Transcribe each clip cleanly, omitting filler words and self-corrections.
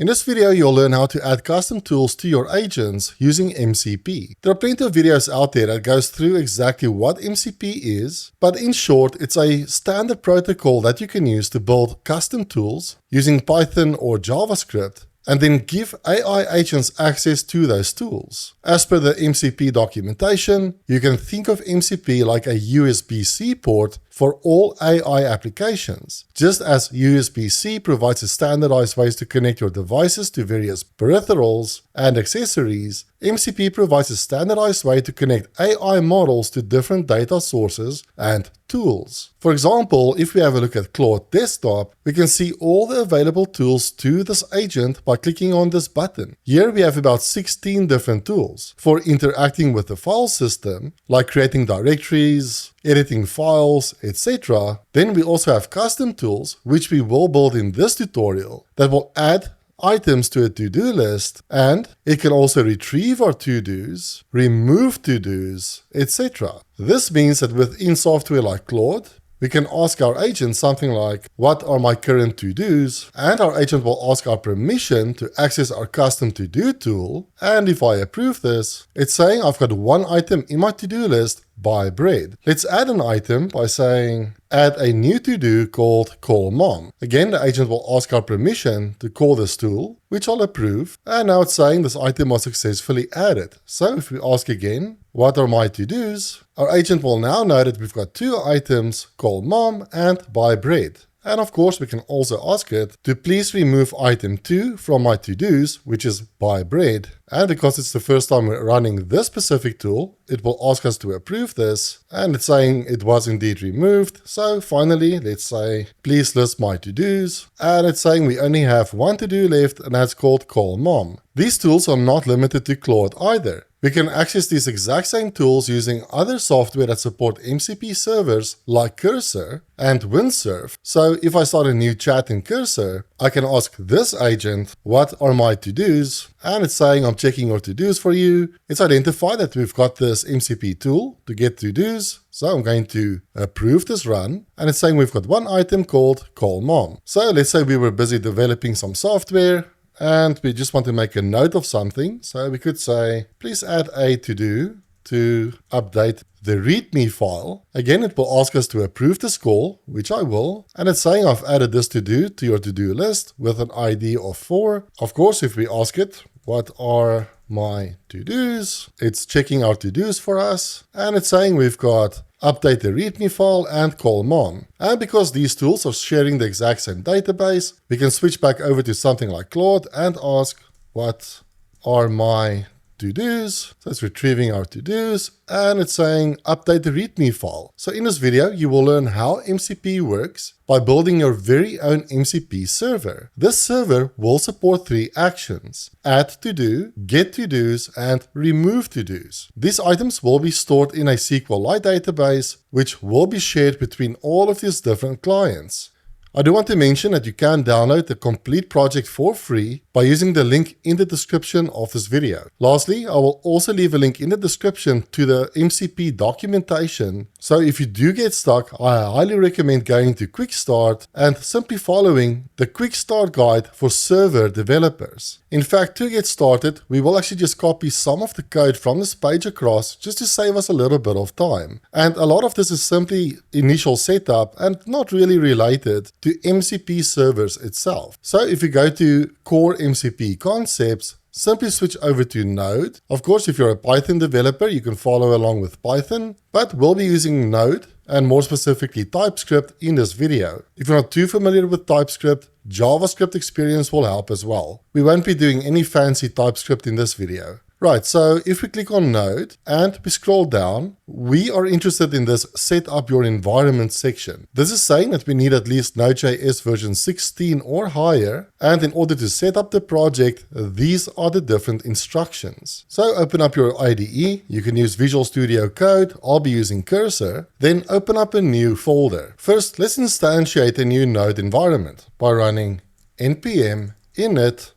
In this video, you'll learn how to add custom tools to your agents using MCP. There are plenty of videos out there that goes through exactly what MCP is, but in short, it's a standard protocol that you can use to build custom tools using Python or JavaScript, and then give AI agents access to those tools. As per the MCP documentation, you can think of MCP like a USB-C port for all AI applications. Just as USB-C provides a standardized ways to connect your devices to various peripherals and accessories, MCP provides a standardized way to connect AI models to different data sources and tools. For example, if we have a look at Claude Desktop, we can see all the available tools to this agent by clicking on this button. Here we have about 16 different tools for interacting with the file system, like creating directories, editing files, etc. Then we also have custom tools, which we will build in this tutorial, that will add items to a to-do list, and it can also retrieve our to-dos, remove to-dos, etc. This means that within software like Claude, we can ask our agent something like, what are my current to-dos? And our agent will ask our permission to access our custom to-do tool. And if I approve this, it's saying I've got one item in my to-do list, buy bread. Let's add an item by saying, add a new to-do called call mom. Again, the agent will ask our permission to call this tool, which I'll approve. And now it's saying this item was successfully added. So if we ask again, what are my to-dos? Our agent will now know that we've got two items, call mom and buy bread. And of course, we can also ask it to please remove item 2 from my to-dos, which is buy bread. And because it's the first time we're running this specific tool, it will ask us to approve this. And it's saying it was indeed removed. So finally, let's say, please list my to-dos. And it's saying we only have one to-do left, and that's called call mom. These tools are not limited to Claude either. We can access these exact same tools using other software that support MCP servers like Cursor and Windsurf. So if I start a new chat in Cursor, I can ask this agent, what are my to-dos? And it's saying I'm checking your to-dos for you. It's identified that we've got this MCP tool to get to-dos. So I'm going to approve this run. And it's saying we've got one item called call mom. So let's say we were busy developing some software, and we just want to make a note of something. So we could say, please add a to-do to update the README file. Again, it will ask us to approve this call, which I will. And it's saying I've added this to-do to your to-do list with an ID of 4. Of course, if we ask it, what are my to-dos? It's checking our to-dos for us. And it's saying we've got update the README file and call mom. And because these tools are sharing the exact same database, we can switch back over to something like Claude and ask, what are my to-dos? So it's retrieving our to-dos, and it's saying update the README file. So in this video, you will learn how MCP works by building your very own MCP server. This server will support 3 actions: add to-do, get to-dos, and remove to-dos. These items will be stored in a SQLite database, which will be shared between all of these different clients. I do want to mention that you can download the complete project for free by using the link in the description of this video. Lastly, I will also leave a link in the description to the MCP documentation. So if you do get stuck, I highly recommend going to Quick Start and simply following the Quick Start guide for server developers. In fact, to get started, we will actually just copy some of the code from this page across just to save us a little bit of time. And a lot of this is simply initial setup and not really related to MCP servers itself. So if you go to Core MCP Concepts, simply switch over to Node. Of course, if you're a Python developer, you can follow along with Python, but we'll be using Node and more specifically TypeScript in this video. If you're not too familiar with TypeScript, JavaScript experience will help as well. We won't be doing any fancy TypeScript in this video. Right, so if we click on Node and we scroll down, we are interested in this set up your environment section. This is saying that we need at least Node.js version 16 or higher. And in order to set up the project, these are the different instructions. So open up your IDE. You can use Visual Studio Code. I'll be using Cursor. Then open up a new folder. First, let's instantiate a new Node environment by running npm init-y.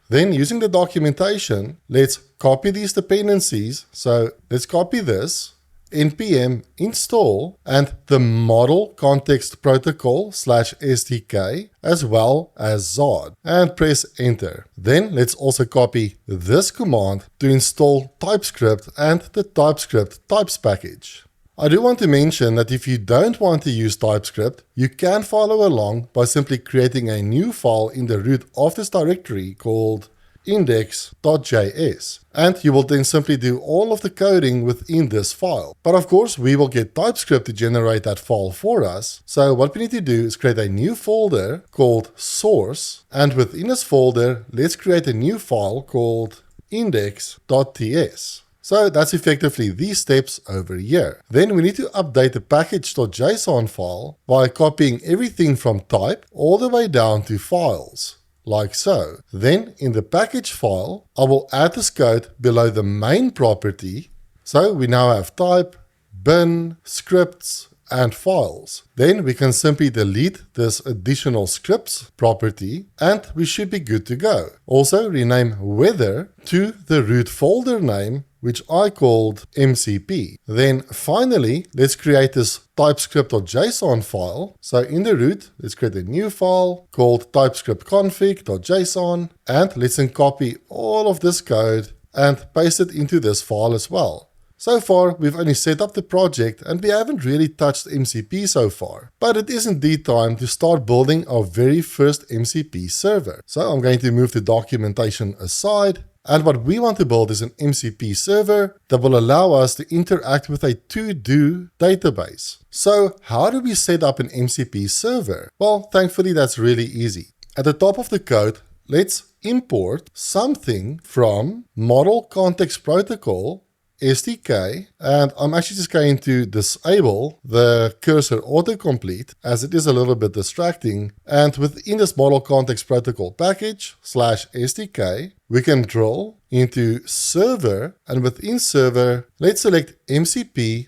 Then using the documentation, let's copy these dependencies. So let's copy this npm install and the model context protocol /SDK as well as Zod and press enter. Then let's also copy this command to install TypeScript and the TypeScript types package. I do want to mention that if you don't want to use TypeScript, you can follow along by simply creating a new file in the root of this directory called index.js, and you will then simply do all of the coding within this file. But of course, we will get TypeScript to generate that file for us. So what we need to do is create a new folder called source, and within this folder, let's create a new file called index.ts. So that's effectively these steps over here. Then we need to update the package.json file by copying everything from type all the way down to files, like so. Then in the package file, I will add this code below the main property. So we now have type, bin, scripts, and files. Then we can simply delete this additional scripts property and we should be good to go. Also rename weather to the root folder name, which I called MCP. Then finally, let's create this TypeScript.json file. So in the root, let's create a new file called TypeScriptConfig.json, and let's then copy all of this code and paste it into this file as well. So far, we've only set up the project and we haven't really touched MCP so far. But it is indeed time to start building our very first MCP server. So I'm going to move the documentation aside. And what we want to build is an MCP server that will allow us to interact with a to-do database. So how do we set up an MCP server? Well, thankfully that's really easy. At the top of the code, let's import something from Model Context Protocol SDK, and I'm actually just going to disable the cursor autocomplete as it is a little bit distracting. And within this Model Context Protocol package /SDK, we can drill into server, and within server, let's select mcp.js.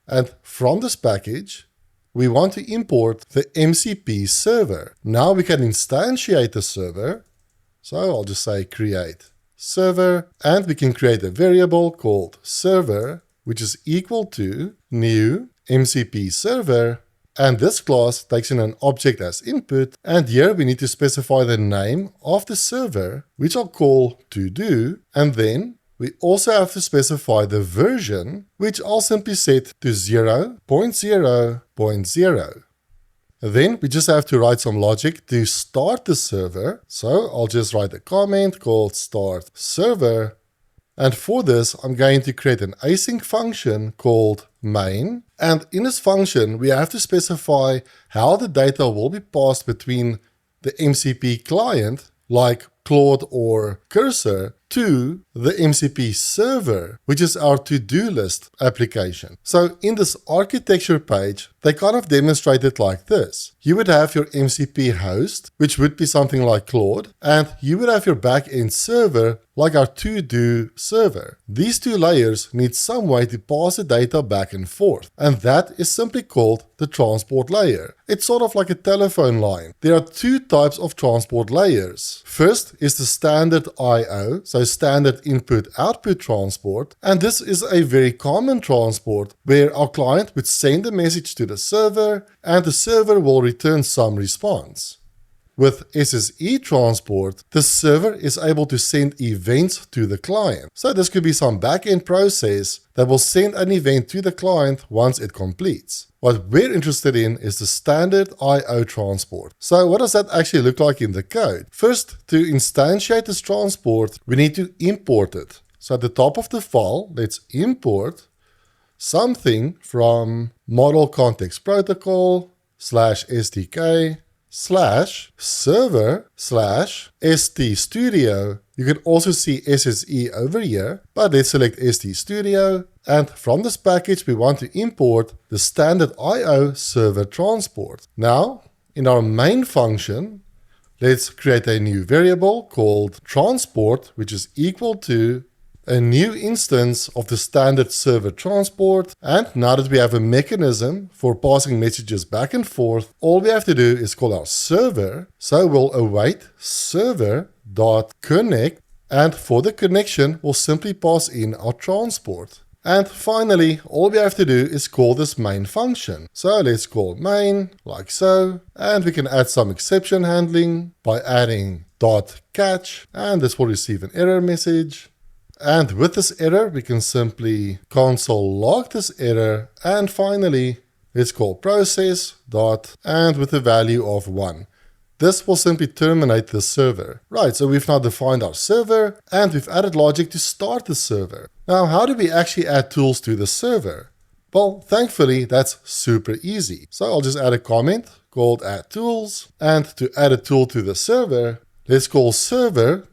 And from this package, we want to import the MCP server. Now we can instantiate the server. So I'll just say create server, and we can create a variable called server, which is equal to new MCP server, and this class takes in an object as input, and here we need to specify the name of the server, which I'll call to-do, and then we also have to specify the version, which I'll simply set to 0.0.0. Then we just have to write some logic to start the server. So I'll just write a comment called start server. And for this, I'm going to create an async function called main. And in this function, we have to specify how the data will be passed between the MCP client, like Claude or Cursor, to the MCP server, which is our to-do list application. So in this architecture page, they kind of demonstrate it like this. You would have your MCP host, which would be something like Claude, and you would have your backend server, like our to-do server. These two layers need some way to pass the data back and forth, and that is simply called the transport layer. It's sort of like a telephone line. There are two types of transport layers. First is the standard I/O, so standard input-output transport, and this is a very common transport where our client would send a message to the server and the server will return some response. With SSE transport, the server is able to send events to the client. So this could be some back-end process that will send an event to the client once it completes. What we're interested in is the standard I/O transport. So what does that actually look like in the code? First, to instantiate this transport, we need to import it. So at the top of the file, let's import something from Model Context Protocol /SDK /server/STstudio. You can also see SSE over here, but let's select STstudio. And from this package, we want to import the standard I/O server transport. Now, in our main function, let's create a new variable called transport, which is equal to a new instance of the standard server transport. And now that we have a mechanism for passing messages back and forth, all we have to do is call our server. So we'll await server.connect, and for the connection, we'll simply pass in our transport. And finally, all we have to do is call this main function. So let's call main, like so, and we can add some exception handling by adding .catch, and this will receive an error message. And with this error, we can simply console log this error, and finally, let's call process and with a value of 1. This will simply terminate the server. Right, so we've now defined our server, and we've added logic to start the server. Now, how do we actually add tools to the server? Well, thankfully, that's super easy. So I'll just add a comment called add tools, and to add a tool to the server, let's call server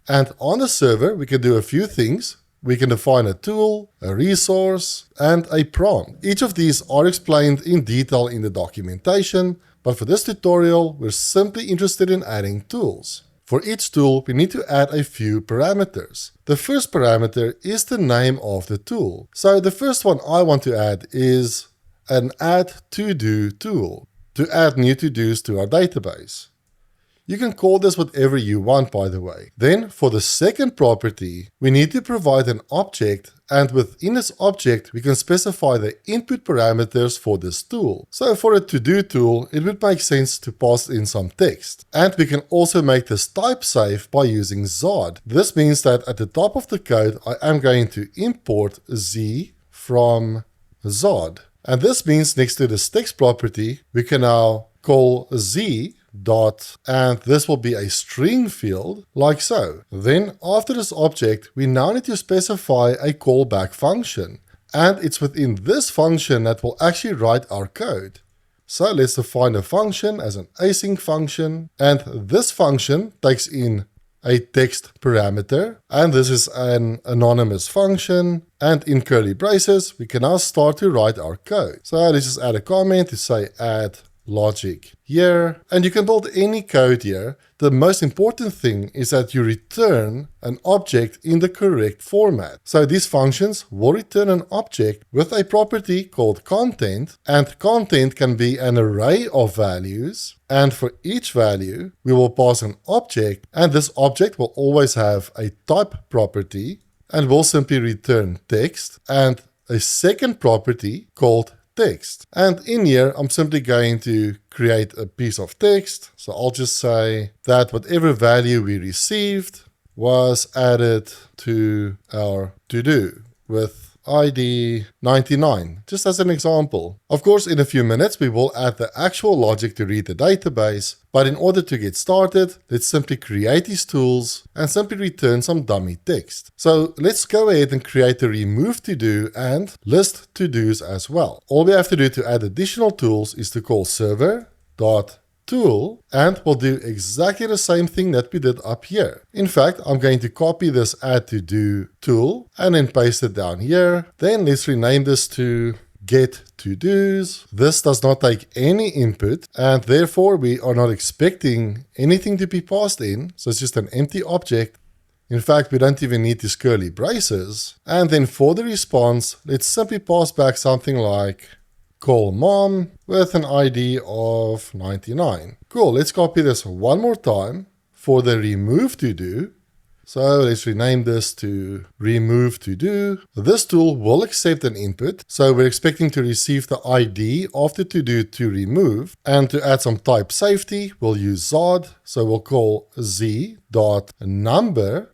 and on the server, we can do a few things. We can define a tool, a resource, and a prompt. Each of these are explained in detail in the documentation, but for this tutorial, we're simply interested in adding tools. For each tool, we need to add a few parameters. The first parameter is the name of the tool. So the first one I want to add is an add to-do tool, to add new to-dos to our database. You can call this whatever you want, by the way. Then for the second property, we need to provide an object, and within this object, we can specify the input parameters for this tool. So for a to-do tool, it would make sense to pass in some text. And we can also make this type safe by using Zod. This means that at the top of the code, I am going to import Z from Zod. And this means next to this text property, we can now call Z and this will be a string field, like so. Then after this object, we now need to specify a callback function, and it's within this function that will actually write our code. So let's define a function as an async function, and this function takes in a text parameter, and this is an anonymous function, and in curly braces, we can now start to write our code. So let's just add a comment to say add logic here, and you can build any code here. The most important thing is that you return an object in the correct format. So these functions will return an object with a property called content, and content can be an array of values, and for each value we will pass an object, and this object will always have a type property and will simply return text and a second property called text. And in here, I'm simply going to create a piece of text. So I'll just say that whatever value we received was added to our to-do with ID 99, just as an example. Of course, in a few minutes, we will add the actual logic to read the database, but in order to get started, let's simply create these tools and simply return some dummy text. So let's go ahead and create a remove to-do and list to-dos as well. All we have to do to add additional tools is to call server.tool, and we'll do exactly the same thing that we did up here. In fact, I'm going to copy this add to do tool and then paste it down here. Then let's rename this to get to dos. This does not take any input, and therefore we are not expecting anything to be passed in. So it's just an empty object. In fact, we don't even need these curly braces. And then for the response, let's simply pass back something like call mom with an ID of 99. Cool, let's copy this one more time for the remove to do. So let's rename this to remove to do. This tool will accept an input. So we're expecting to receive the ID of the to do to remove. And to add some type safety, we'll use Zod. So we'll call z.number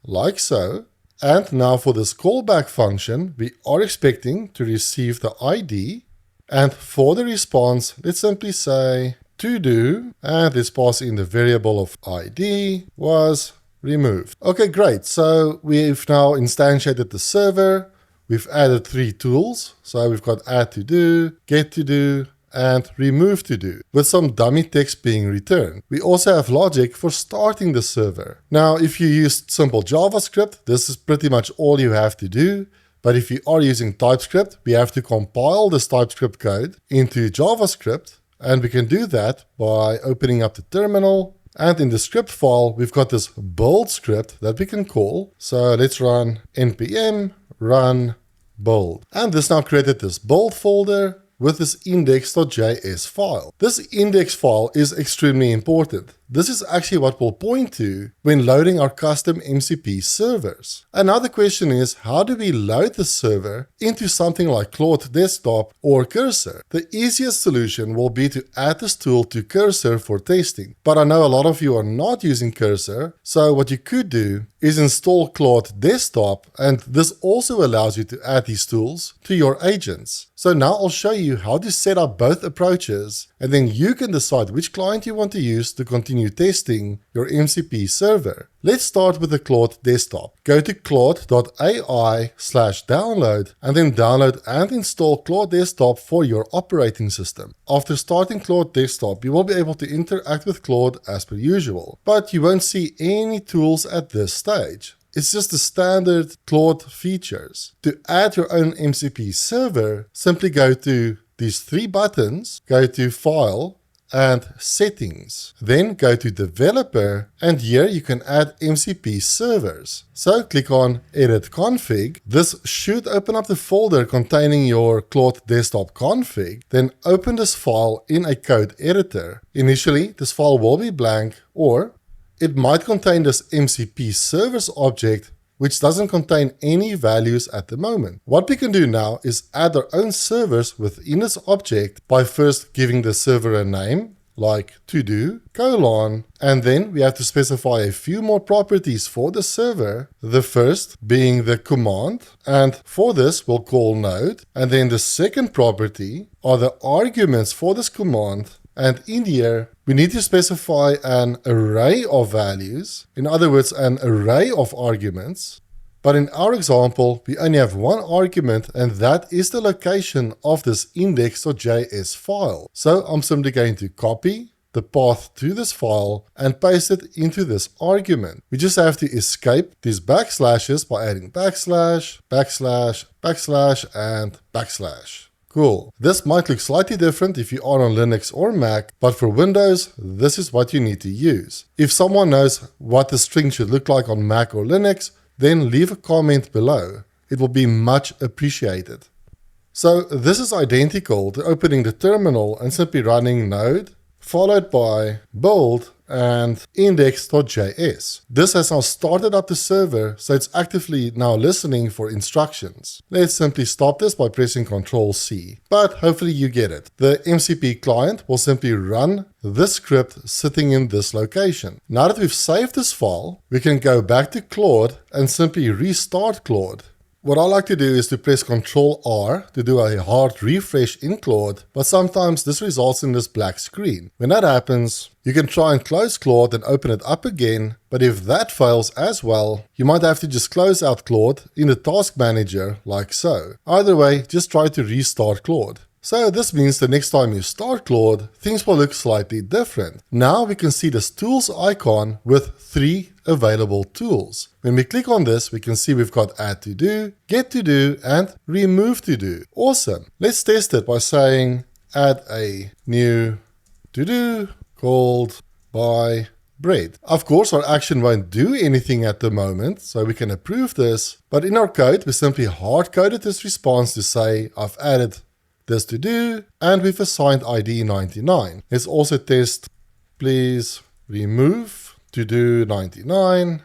like so. And now for this callback function, we are expecting to receive the ID. And for the response, let's simply say to do, and let's pass in the variable of ID was removed. Okay, great. So we've now instantiated the server. We've added 3 tools. So we've got add to do, get to do, and remove to do, with some dummy text being returned. We also have logic for starting the server. Now, if you used simple JavaScript, this is pretty much all you have to do. But if you are using TypeScript, we have to compile this TypeScript code into JavaScript, and we can do that by opening up the terminal. And in the script file, we've got this build script that we can call. So let's run npm run build. And this now created this build folder with this index.js file. This index file is extremely important. This is actually what we'll point to when loading our custom MCP servers. And now the question is, how do we load the server into something like Claude Desktop or Cursor? The easiest solution will be to add this tool to Cursor for testing. But I know a lot of you are not using Cursor, so what you could do is install Claude Desktop, and this also allows you to add these tools to your agents. So now I'll show you how to set up both approaches, and then you can decide which client you want to use to continue testing your MCP server. Let's start with the Claude Desktop. Go to claude.ai/download and then download and install Claude Desktop for your operating system. After starting Claude Desktop, you will be able to interact with Claude as per usual, but you won't see any tools at this stage. It's just the standard Claude features. To add your own MCP server, simply go to these three buttons, go to File and Settings. Then go to Developer, and here you can add MCP servers. So click on Edit Config. This should open up the folder containing your Claude Desktop config. Then open this file in a code editor. Initially, this file will be blank, or it might contain this MCP servers object, which doesn't contain any values at the moment. What we can do now is add our own servers within this object by first giving the server a name, like to-do, : and then we have to specify a few more properties for the server, the first being the command, and for this we'll call node, and then the second property are the arguments for this command. And in here, we need to specify an array of values, in other words, an array of arguments. But in our example, we only have one argument, and that is the location of this index.js file. So I'm simply going to copy the path to this file and paste it into this argument. We just have to escape these backslashes by adding backslash, backslash, backslash, and backslash. Cool. This might look slightly different if you are on Linux or Mac, but for Windows, this is what you need to use. If someone knows what the string should look like on Mac or Linux, then leave a comment below. It will be much appreciated. So this is identical to opening the terminal and simply running node, followed by build and index.js. This has now started up the server, so it's actively now listening for instructions. Let's simply stop this by pressing Ctrl+C, but hopefully you get it. The MCP client will simply run this script sitting in this location. Now that we've saved this file, we can go back to Claude and simply restart Claude. What I like to do is to press Ctrl+R to do a hard refresh in Claude, but sometimes this results in this black screen. When that happens, you can try and close Claude and open it up again, but if that fails as well, you might have to just close out Claude in the task manager like so. Either way, just try to restart Claude. So this means the next time you start Claude, things will look slightly different. Now we can see this tools icon with 3 available tools. When we click on this, we can see we've got add to do, get to do, and remove to do. Awesome. Let's test it by saying add a new to do called buy bread. Of course, our action won't do anything at the moment, so we can approve this. But in our code, we simply hard-coded this response to say I've added this to do, and we've assigned ID 99. Let's also test please remove to do 99.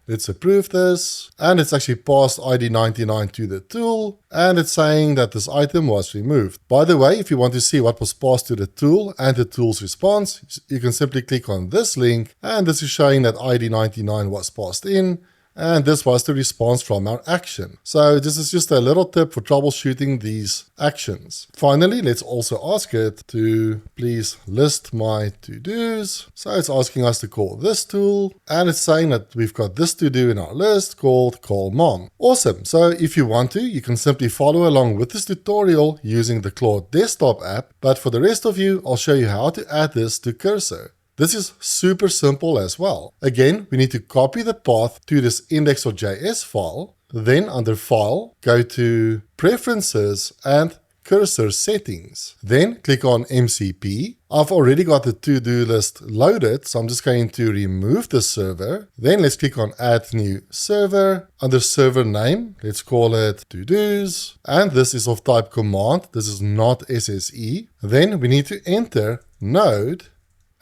Let's approve this, and it's actually passed ID 99 to the tool, and it's saying that this item was removed. By the way, if you want to see what was passed to the tool and the tool's response, you can simply click on this link, and this is showing that ID 99 was passed in, and this was the response from our action. So this is just a little tip for troubleshooting these actions. Finally, let's also ask it to please list my to-dos. So it's asking us to call this tool, and it's saying that we've got this to-do in our list called call mom. Awesome. So if you want to, you can simply follow along with this tutorial using the Claude Desktop app. But for the rest of you, I'll show you how to add this to Cursor. This is super simple as well. Again, we need to copy the path to this index.js file. Then under File, go to Preferences and Cursor Settings. Then click on MCP. I've already got the to-do list loaded, so I'm just going to remove the server. Then let's click on Add New Server. Under Server Name, let's call it To-Dos. And this is of type command. This is not SSE. Then we need to enter node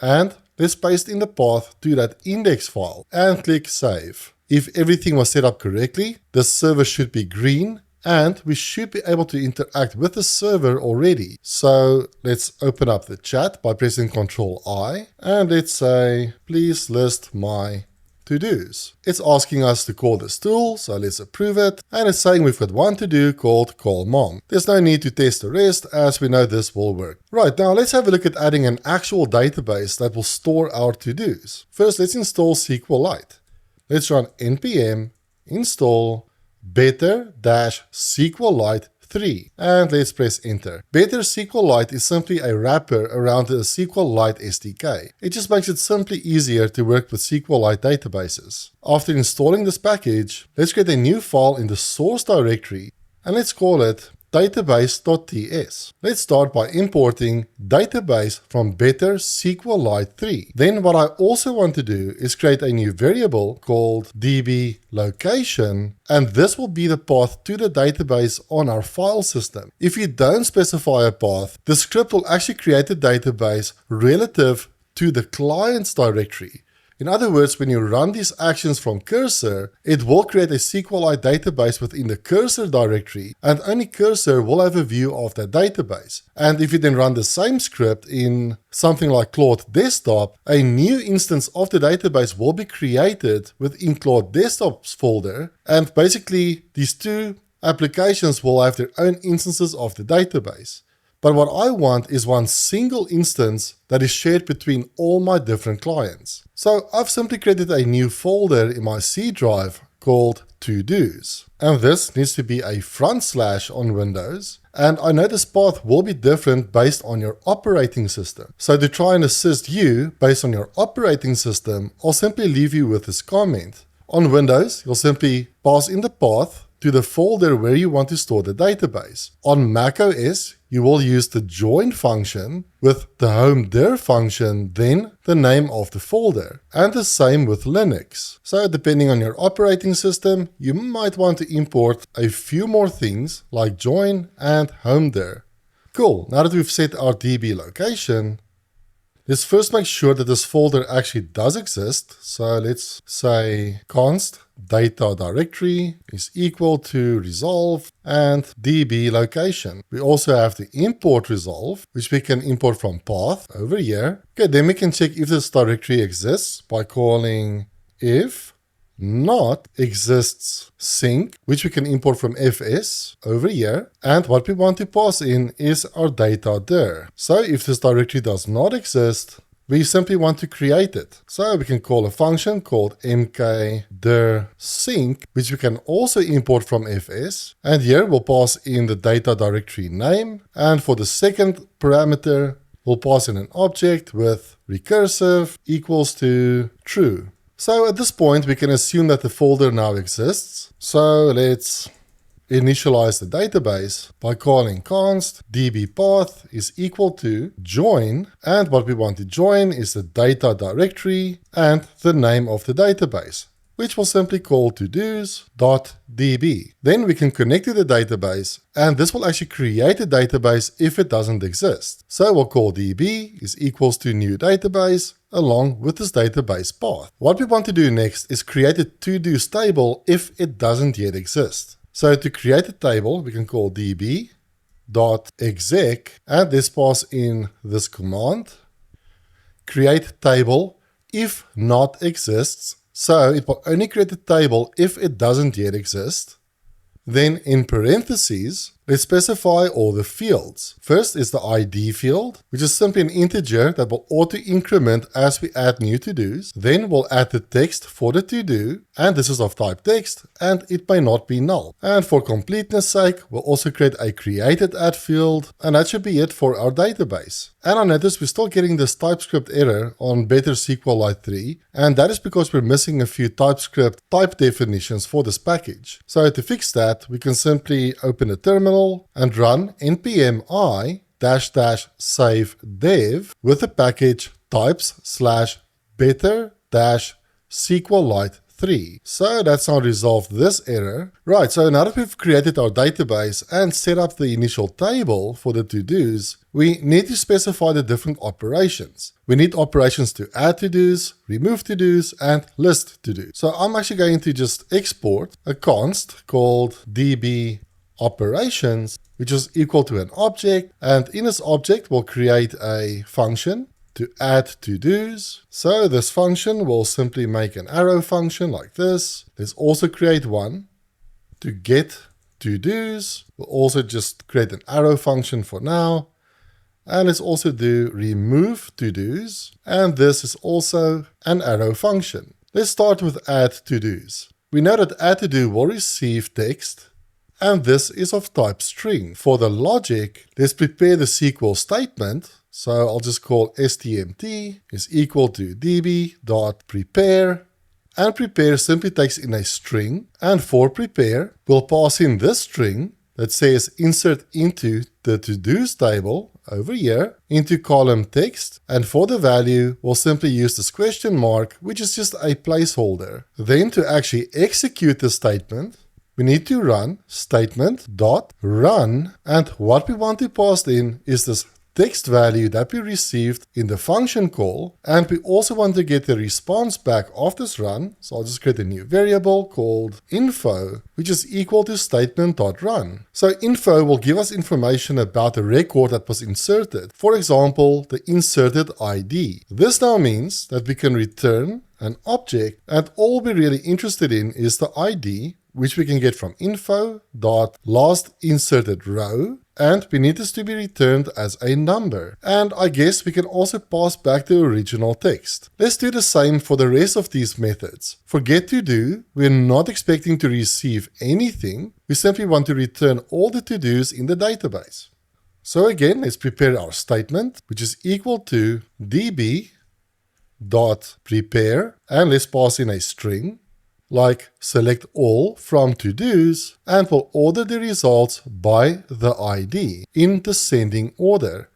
and let's paste in the path to that index file and click Save. If everything was set up correctly, the server should be green and we should be able to interact with the server already. So let's open up the chat by pressing Ctrl I and let's say, please list my to-dos. It's asking us to call this tool, so let's approve it. And it's saying we've got one to-do called call mom. There's no need to test the rest as we know this will work. Right, now let's have a look at adding an actual database that will store our to-dos. First, let's install SQLite. Let's run npm install better-SQLite 3 and let's press enter. Better SQLite is simply a wrapper around the SQLite SDK. It just makes it simply easier to work with SQLite databases. After installing this package, let's create a new file in the source directory and let's call it database.ts. Let's start by importing database from Better SQLite 3. Then what I also want to do is create a new variable called db location, and this will be the path to the database on our file system. If you don't specify a path, the script will actually create a database relative to the client's directory. In other words, when you run these actions from cursor, it will create a SQLite database within the cursor directory, and only cursor will have a view of that database. And if you then run the same script in something like Claude Desktop, a new instance of the database will be created within Claude Desktop's folder, and basically these two applications will have their own instances of the database. But what I want is one single instance that is shared between all my different clients. So I've simply created a new folder in my C drive called to-dos. And this needs to be a front slash on Windows. And I know this path will be different based on your operating system. So to try and assist you based on your operating system, I'll simply leave you with this comment. On Windows, you'll simply pass in the path to the folder where you want to store the database. On macOS, you will use the join function with the home dir function, then the name of the folder. And the same with Linux. So depending on your operating system, you might want to import a few more things like join and home dir. Cool, now that we've set our DB location, let's first make sure that this folder actually does exist. So let's say const data directory is equal to resolve and db location. We also have to import resolve, which we can import from path over here. Okay, then we can check if this directory exists by calling if not exists sync, which we can import from fs over here. And what we want to pass in is our data dir. So if this directory does not exist, we simply want to create it. So we can call a function called mkdirsync, which we can also import from fs. And here we'll pass in the data directory name. And for the second parameter, we'll pass in an object with recursive equals to true. So at this point, we can assume that the folder now exists. So let's initialize the database by calling const dbpath is equal to join, and what we want to join is the data directory and the name of the database, which we'll simply call todos.db. Then we can connect to the database, and this will actually create a database if it doesn't exist. So we'll call db is equals to new database along with this database path. What we want to do next is create a to-dos table if it doesn't yet exist. So to create a table, we can call db.exec and let's pass in this command, create table if not exists. So it will only create a table if it doesn't yet exist. Then in parentheses, let's specify all the fields. First is the ID field, which is simply an integer that will auto-increment as we add new to-dos. Then we'll add the text for the to-do, and this is of type text, and it may not be null. And for completeness sake, we'll also create a created@add field, and that should be it for our database. And I notice we're still getting this TypeScript error on Better SQLite 3, and that is because we're missing a few TypeScript type definitions for this package. So to fix that, we can simply open a terminal and run npm i-save dev with the package types/better-SQLite 3. So that's now resolved this error. Right, so now that we've created our database and set up the initial table for the to-dos, we need to specify the different operations. We need operations to add to-dos, remove to-dos, and list to-dos. So I'm actually going to just export a const called db operations, which is equal to an object, and in this object we'll create a function to add to-dos. So this function will simply make an arrow function like this. Let's also create one to get to-dos. We'll also just create an arrow function for now. And let's also do remove to-dos. And this is also an arrow function. Let's start with add to-dos. We know that add to-do will receive text, and this is of type string. For the logic, let's prepare the SQL statement. So I'll just call stmt is equal to db.prepare, and prepare simply takes in a string, and for prepare, we'll pass in this string that says insert into the to-dos table over here into column text, and for the value, we'll simply use this question mark, which is just a placeholder. Then to actually execute the statement, we need to run statement.run, and what we want to pass in is this text value that we received in the function call, and we also want to get the response back of this run. So I'll just create a new variable called info, which is equal to statement.run. So info will give us information about the record that was inserted. For example, the inserted ID. This now means that we can return an object, and all we're really interested in is the ID, which we can get from info.lastInsertedRow, and we need this to be returned as a number. And I guess we can also pass back the original text. Let's do the same for the rest of these methods. For getToDo, we're not expecting to receive anything. We simply want to return all the to-dos in the database. So again, let's prepare our statement, which is equal to db.prepare, and let's pass in a string, like select all from to-dos, and we'll order the results by the ID in descending order.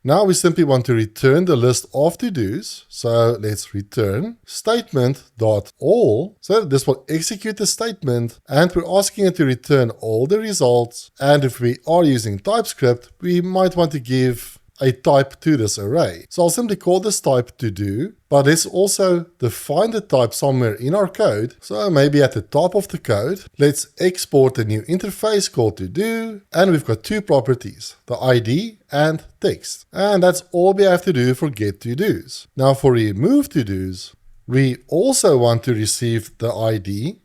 Now we simply want to return the list of to-dos, so let's return statement.all. So this will execute the statement, and we're asking it to return all the results, and if we are using TypeScript, we might want to give a type to this array. So I'll simply call this type to-do, but let's also define the type somewhere in our code. So maybe at the top of the code, let's export a new interface called to-do, and we've got two properties, the ID and text. And that's all we have to do for get to-dos. Now for remove to-dos, we also want to receive the ID.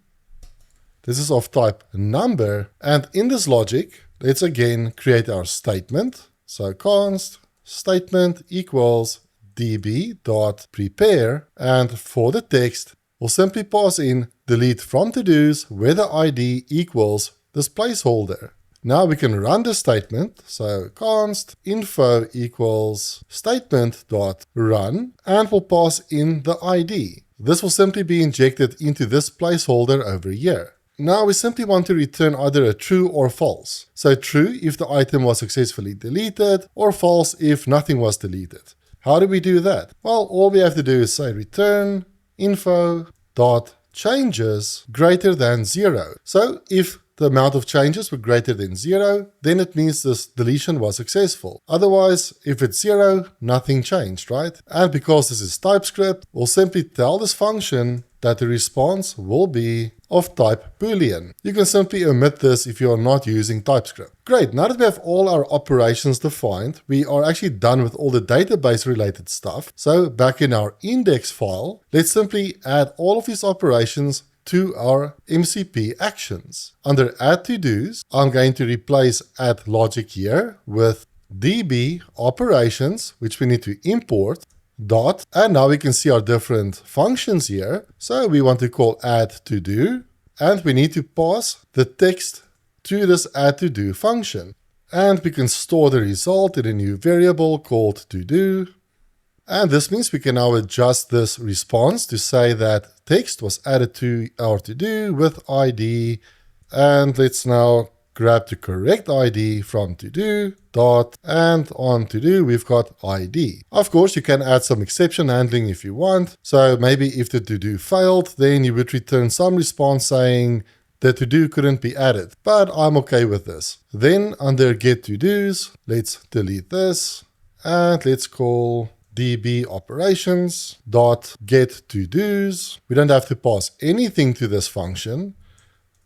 This is of type number, and in this logic, let's again create our statement. So const statement equals db.prepare, and for the text, we'll simply pass in delete from to-dos where the ID equals this placeholder. Now we can run the statement, so const info equals statement.run, and we'll pass in the ID. This will simply be injected into this placeholder over here. Now we simply want to return either a true or false. So true if the item was successfully deleted, or false if nothing was deleted. How do we do that? Well, all we have to do is say return info.changes greater than 0. So if the amount of changes were greater than 0, then it means this deletion was successful. Otherwise, if it's 0, nothing changed, right? And because this is TypeScript, we'll simply tell this function that the response will be of type Boolean. You can simply omit this if you are not using TypeScript. Great, now that we have all our operations defined, we are actually done with all the database related stuff. So back in our index file, let's simply add all of these operations to our MCP actions. Under add to-dos, I'm going to replace add logic here with db operations, which we need to import, dot, and now we can see our different functions here. So we want to call add to do, and we need to pass the text to this add to do function. And we can store the result in a new variable called to do. And this means we can now adjust this response to say that text was added to our to do with ID. And let's now grab the correct ID from to-do dot, and on to-do we've got ID. Of course, you can add some exception handling if you want. So maybe if the to-do failed, then you would return some response saying the to-do couldn't be added, but I'm okay with this. Then under get to-dos, let's delete this and let's call db operations dot get to-dos. We don't have to pass anything to this function.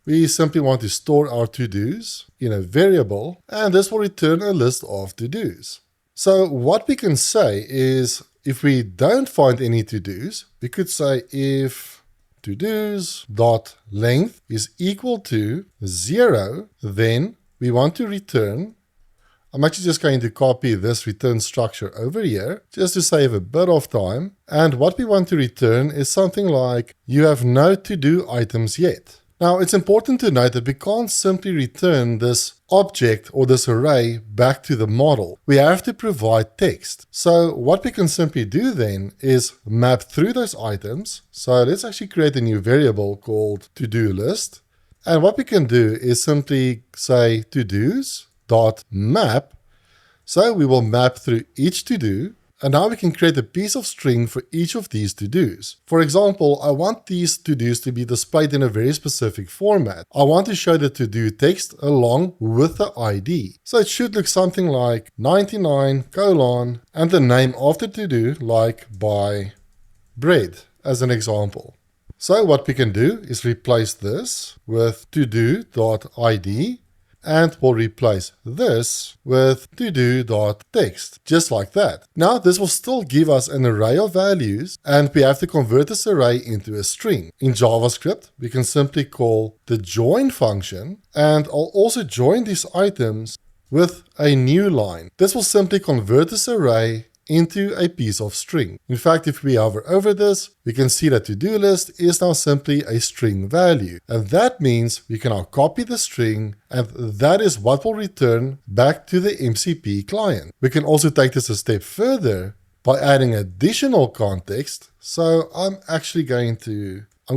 We simply want to store our to-dos in a variable, and this will return a list of to-dos. So what we can say is, if we don't find any to-dos, we could say if to-dos dot length is equal to 0, then we want to return. I'm actually just going to copy this return structure over here, just to save a bit of time. And what we want to return is something like, you have no to-do items yet. Now, it's important to note that we can't simply return this object or this array back to the model. We have to provide text. So what we can simply do then is map through those items. So let's actually create a new variable called to-do list. And what we can do is simply say to-dos dot map. So we will map through each to-do. And now we can create a piece of string for each of these to-dos. For example, I want these to-dos to be displayed in a very specific format. I want to show the to-do text along with the ID. So it should look something like 99 : and the name of the to-do, like buy bread, as an example. So what we can do is replace this with to-do.id, and we'll replace this with to-do.text, just like that. Now this will still give us an array of values, and we have to convert this array into a string. In JavaScript, we can simply call the join function, and I'll also join these items with a new line. This will simply convert this array into a piece of string. In fact, if we hover over this, we can see that to-do list is now simply a string value. And that means we can now copy the string, and that is what will return back to the MCP client. We can also take this a step further by adding additional context. So I'm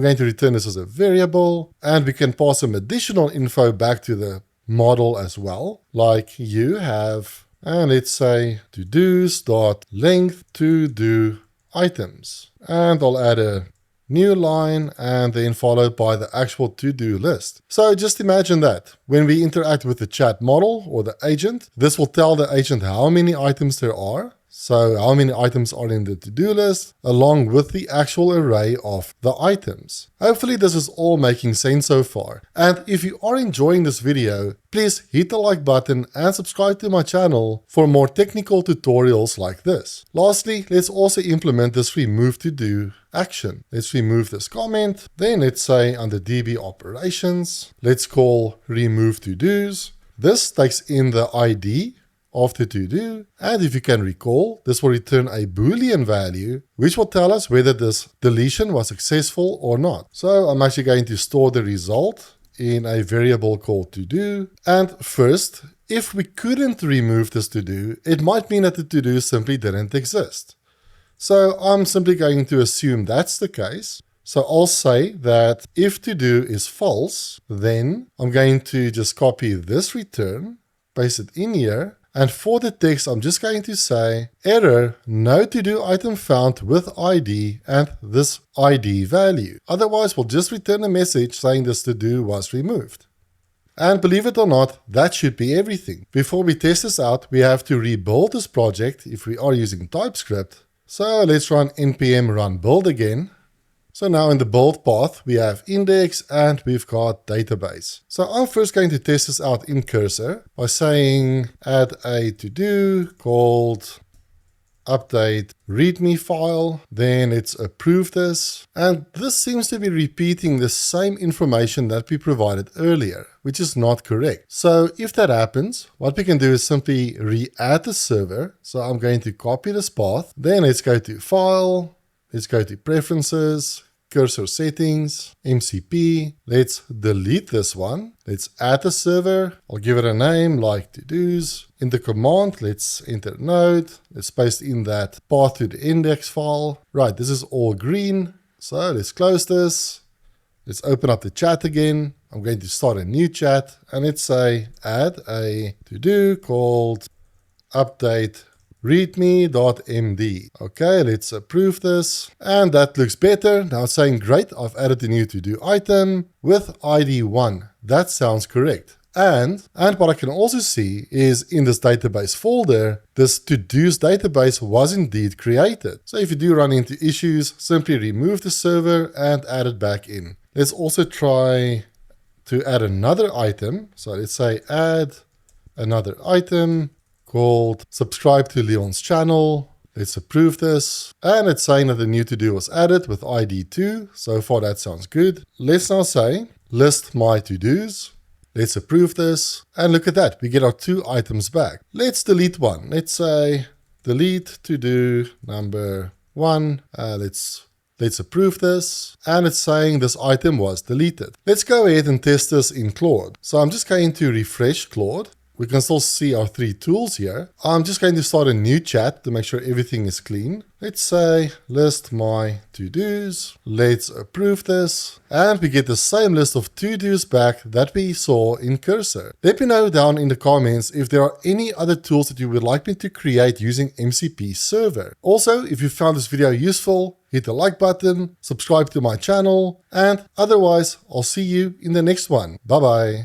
going to return this as a variable, and we can pass some additional info back to the model as well. Like you have, and let's say to-dos dot length to-do items. And I'll add a new line and then followed by the actual to-do list. So just imagine that when we interact with the chat model or the agent, this will tell the agent how many items there are. So how many items are in the to-do list, along with the actual array of the items. Hopefully this is all making sense so far. And if you are enjoying this video, please hit the like button and subscribe to my channel for more technical tutorials like this. Lastly, let's also implement this remove to-do action. Let's remove this comment. Then let's say under DB operations, let's call remove to-dos. This takes in the ID of the to-do, and if you can recall, this will return a Boolean value, which will tell us whether this deletion was successful or not. So I'm actually going to store the result in a variable called to-do. And first, if we couldn't remove this to-do, it might mean that the to-do simply didn't exist. So I'm simply going to assume that's the case. So I'll say that if to-do is false, then I'm going to just copy this return, paste it in here, and for the text, I'm just going to say error, no to-do item found with ID and this ID value. Otherwise, we'll just return a message saying this to-do was removed. And believe it or not, that should be everything. Before we test this out, we have to rebuild this project if we are using TypeScript. So let's run npm run build again. So now in the build path, we have index and we've got database. So I'm first going to test this out in Cursor by saying add a to-do called update readme file. Then let's approve this. And this seems to be repeating the same information that we provided earlier, which is not correct. So if that happens, what we can do is simply re-add the server. So I'm going to copy this path. Then let's go to File. Let's go to Preferences, Cursor Settings, MCP. Let's delete this one. Let's add the server. I'll give it a name like to-dos. In the command, let's enter node. Let's paste in that path to the index file. Right, this is all green. So let's close this. Let's open up the chat again. I'm going to start a new chat and let's say add a to-do called update readme.md. Okay, let's approve this. And that looks better. Now it's saying, great, I've added a new to-do item with ID 1. That sounds correct. And what I can also see is in this database folder, this to-dos database was indeed created. So if you do run into issues, simply remove the server and add it back in. Let's also try to add another item. So let's say add another item called subscribe to Leon's channel. Let's approve this. And it's saying that the new to-do was added with ID 2. So far that sounds good. Let's now say list my to-dos. Let's approve this. And look at that. We get our 2 items back. Let's delete one. Let's say delete to-do number 1. Let's approve this. And it's saying this item was deleted. Let's go ahead and test this in Claude. So I'm just going to refresh Claude. We can still see our 3 tools here. I'm just going to start a new chat to make sure everything is clean. Let's say list my to-dos. Let's approve this. And we get the same list of to-dos back that we saw in Cursor. Let me know down in the comments if there are any other tools that you would like me to create using MCP Server. Also, if you found this video useful, hit the like button, subscribe to my channel, and otherwise, I'll see you in the next one. Bye bye.